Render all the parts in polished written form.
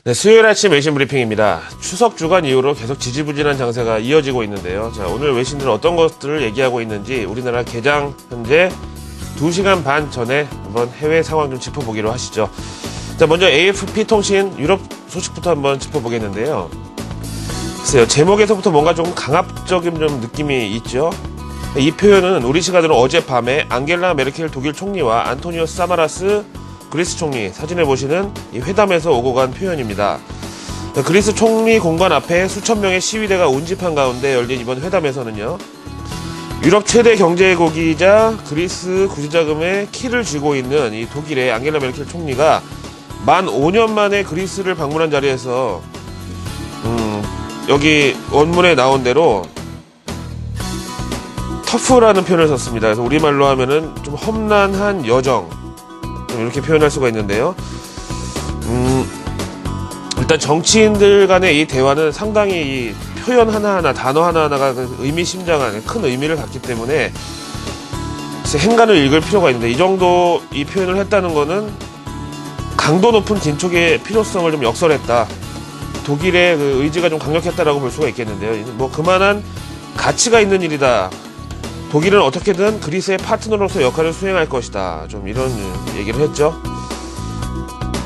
네, 수요일 아침 외신 브리핑입니다. 추석 주간 이후로 계속 지지부진한 장세가 이어지고 있는데요. 자, 오늘 외신들은 어떤 것들을 얘기하고 있는지 우리나라 개장 현재 2시간 반 전에 한번 해외 상황 좀 짚어보기로 하시죠. 자, 먼저 AFP 통신 유럽 소식부터 한번 짚어보겠는데요. 글쎄요, 제목에서부터 뭔가 좀 강압적인 좀 느낌이 있죠. 이 표현은 우리 시간으로 어젯밤에 앙겔라 메르켈 독일 총리와 안토니오 사마라스 그리스 총리, 사진에 보시는 이 회담에서 오고 간 표현입니다. 그리스 총리 공관 앞에 수천 명의 시위대가 운집한 가운데 열린 이번 회담에서는요, 유럽 최대 경제국이자 그리스 구제자금의 키를 쥐고 있는 이 독일의 앙겔라 메르켈 총리가 만 5년 만에 그리스를 방문한 자리에서 여기 원문에 나온 대로 터프라는 표현을 썼습니다. 그래서 우리말로 하면은 좀 험난한 여정, 이렇게 표현할 수가 있는데요. 일단 정치인들 간의 이 대화는 상당히 이 표현 하나하나, 단어 하나하나가 의미심장한 큰 의미를 갖기 때문에 행간을 읽을 필요가 있는데, 이 정도 이 표현을 했다는 거는 강도 높은 긴촉의 필요성을 좀 역설했다. 독일의 그 의지가 좀 강력했다라고 볼 수가 있겠는데요. 뭐 그만한 가치가 있는 일이다. 독일은 어떻게든 그리스의 파트너로서 역할을 수행할 것이다. 좀 이런 얘기를 했죠.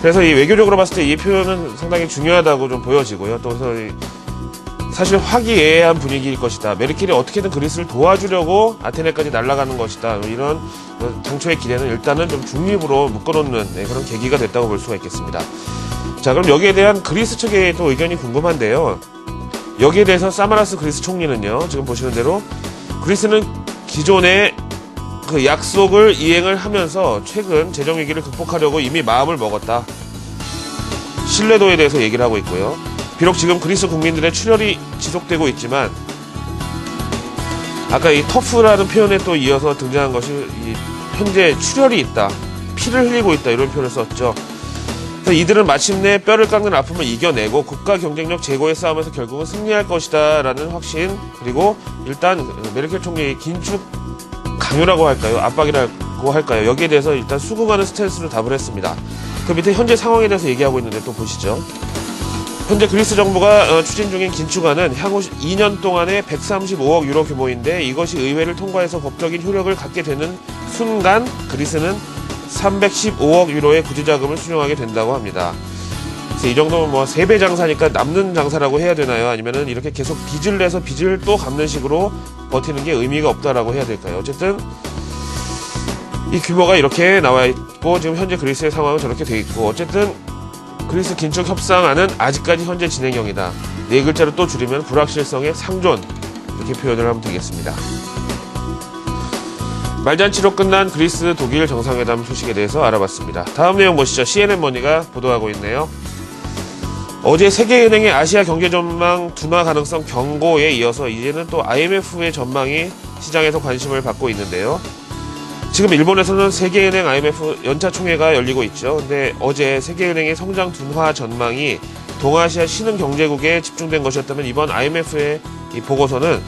그래서 이 외교적으로 봤을 때 이 표현은 상당히 중요하다고 좀 보여지고요. 또 그래서 사실 화기애애한 분위기일 것이다. 메르켈이 어떻게든 그리스를 도와주려고 아테네까지 날아가는 것이다. 이런 당초의 기대는 일단은 좀 중립으로 묶어놓는 그런 계기가 됐다고 볼 수가 있겠습니다. 자, 그럼 여기에 대한 그리스 측의 또 의견이 궁금한데요. 여기에 대해서 사마라스 그리스 총리는요, 지금 보시는 대로 그리스는 기존의 그 약속을 이행을 하면서 최근 재정 위기를 극복하려고 이미 마음을 먹었다. 신뢰도에 대해서 얘기를 하고 있고요. 비록 지금 그리스 국민들의 출혈이 지속되고 있지만, 아까 이 터프라는 표현에 또 이어서 등장한 것이 이 현재 출혈이 있다, 피를 흘리고 있다, 이런 표현을 썼죠. 그래서 이들은 마침내 뼈를 깎는 아픔을 이겨내고 국가 경쟁력 제고의 싸움에서 결국은 승리할 것이다 라는 확신, 그리고 일단 메르켈 총리의 긴축 강요라고 할까요, 압박이라고 할까요, 여기에 대해서 일단 수긍하는 스탠스로 답을 했습니다. 그 밑에 현재 상황에 대해서 얘기하고 있는데 또 보시죠. 현재 그리스 정부가 추진 중인 긴축안은 향후 2년 동안에 135억 유로 규모인데, 이것이 의회를 통과해서 법적인 효력을 갖게 되는 순간 그리스는 315억 유로의 구제자금을 수령하게 된다고 합니다. 그래서 이 정도면 뭐 3배 장사니까 남는 장사라고 해야 되나요? 아니면은 이렇게 계속 빚을 내서 빚을 또 갚는 식으로 버티는 게 의미가 없다라고 해야 될까요? 어쨌든 이 규모가 이렇게 나와 있고, 지금 현재 그리스의 상황은 저렇게 돼 있고, 어쨌든 그리스 긴축 협상안은 아직까지 현재 진행형이다. 네 글자로 또 줄이면 불확실성의 상존, 이렇게 표현을 하면 되겠습니다. 말잔치로 끝난 그리스 독일 정상회담 소식에 대해서 알아봤습니다. 다음 내용 보시죠. CNN머니가 보도하고 있네요. 어제 세계은행의 아시아 경제 전망 둔화 가능성 경고에 이어서 이제는 또 IMF의 전망이 시장에서 관심을 받고 있는데요. 지금 일본에서는 세계은행 IMF 연차 총회가 열리고 있죠. 근데 어제 세계은행의 성장 둔화 전망이 동아시아 신흥 경제국에 집중된 것이었다면, 이번 IMF의 이 보고서는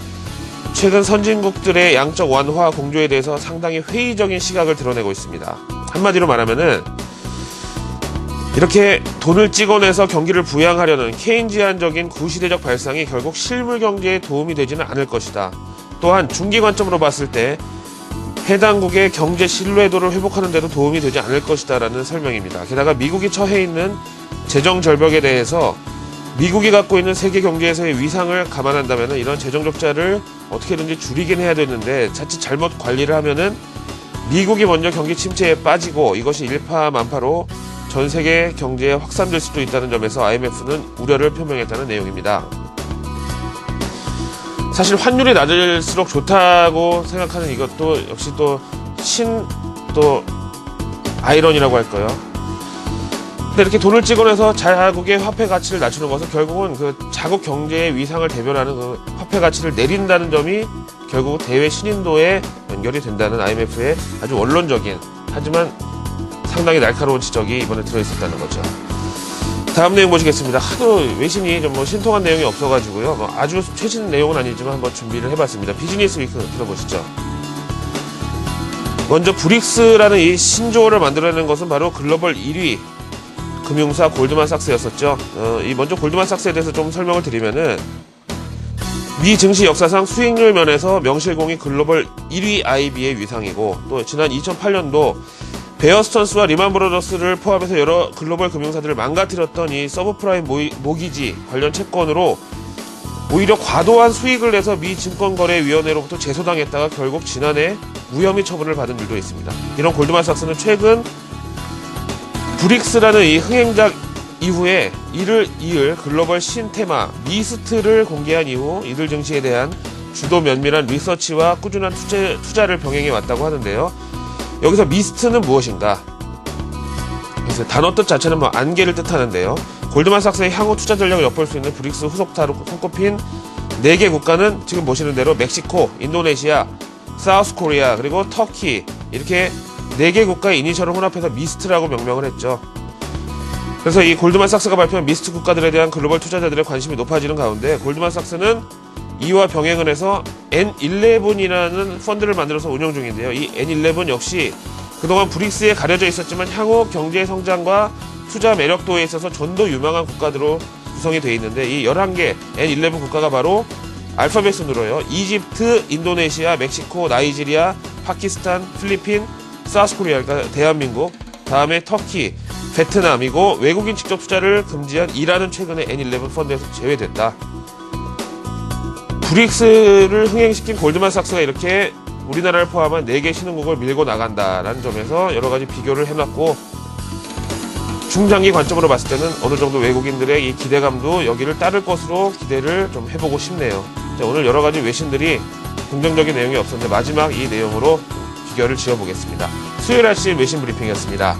최근 선진국들의 양적 완화 공조에 대해서 상당히 회의적인 시각을 드러내고 있습니다. 한마디로 말하면은 이렇게 돈을 찍어내서 경기를 부양하려는 케인지안적인 구시대적 발상이 결국 실물 경제에 도움이 되지는 않을 것이다. 또한 중기 관점으로 봤을 때 해당국의 경제 신뢰도를 회복하는 데도 도움이 되지 않을 것이다 라는 설명입니다. 게다가 미국이 처해 있는 재정 절벽에 대해서 미국이 갖고 있는 세계 경제에서의 위상을 감안한다면 이런 재정 적자를 어떻게든지 줄이긴 해야 되는데, 자칫 잘못 관리를 하면은 미국이 먼저 경기 침체에 빠지고 이것이 일파만파로 전 세계 경제에 확산될 수도 있다는 점에서 IMF는 우려를 표명했다는 내용입니다. 사실 환율이 낮을수록 좋다고 생각하는 이것도 역시 또 아이러니라고 할까요? 근데 이렇게 돈을 찍어내서 자국의 화폐 가치를 낮추는 것은 결국은 그 자국 경제의 위상을 대변하는 그 화폐 가치를 내린다는 점이 결국 대외 신인도에 연결이 된다는 IMF의 아주 원론적인, 하지만 상당히 날카로운 지적이 이번에 들어있었다는 거죠. 다음 내용 보시겠습니다. 하도 외신이 좀 뭐 신통한 내용이 없어가지고요. 뭐 아주 최신 내용은 아니지만 한번 준비를 해봤습니다. 비즈니스 위크 들어보시죠. 먼저 브릭스라는 이 신조어를 만들어내는 것은 바로 글로벌 1위 금융사 골드만삭스였었죠. 이 먼저 골드만삭스에 대해서 좀 설명을 드리면은 미 증시 역사상 수익률 면에서 명실공히 글로벌 1위 IB의 위상이고 또 지난 2008년도 베어 스턴스와 리만 브러더스를 포함해서 여러 글로벌 금융사들을 망가뜨렸던 이 서브프라임 모기지 관련 채권으로 오히려 과도한 수익을 내서 미 증권거래위원회로부터 제소당했다가 결국 지난해 무혐의 처분을 받은 일도 있습니다. 이런 골드만삭스는 최근 브릭스라는 이 흥행작 이후에 이를 이을 글로벌 신테마 미스트를 공개한 이후 이들 증시에 대한 주도 면밀한 리서치와 꾸준한 투자를 병행해 왔다고 하는데요. 여기서 미스트는 무엇인가? 그래서 단어 뜻 자체는 안개를 뜻하는데요. 골드만삭스의 향후 투자 전략을 엿볼 수 있는 브릭스 후속타로 손꼽힌 4개 국가는 지금 보시는 대로 멕시코, 인도네시아, 사우스 코리아, 그리고 터키 이렇게 4개 국가의 이니셜을 혼합해서 미스트라고 명명을 했죠. 그래서 이 골드만삭스가 발표한 미스트 국가들에 대한 글로벌 투자자들의 관심이 높아지는 가운데 골드만삭스는 이와 병행을 해서 N11이라는 펀드를 만들어서 운영 중인데요. 이 N11 역시 그동안 브릭스에 가려져 있었지만 향후 경제 성장과 투자 매력도에 있어서 좀 더 유망한 국가들로 구성이 되어 있는데 이 11개 N11 국가가 바로 알파벳 순으로요. 이집트, 인도네시아, 멕시코, 나이지리아, 파키스탄, 필리핀, 사우스코리아, 그러니까 대한민국, 다음에 터키, 베트남이고 외국인 직접 투자를 금지한 이란은 최근에 N11 펀드에서 제외됐다. 브릭스를 흥행시킨 골드만삭스가 이렇게 우리나라를 포함한 4개 신흥국을 밀고 나간다라는 점에서 여러 가지 비교를 해놨고 중장기 관점으로 봤을 때는 어느 정도 외국인들의 이 기대감도 여기를 따를 것으로 기대를 좀 해보고 싶네요. 자, 오늘 여러 가지 외신들이 긍정적인 내용이 없었는데 마지막 이 내용으로 비교를 지어보겠습니다. 수요일 아침 외신 브리핑이었습니다.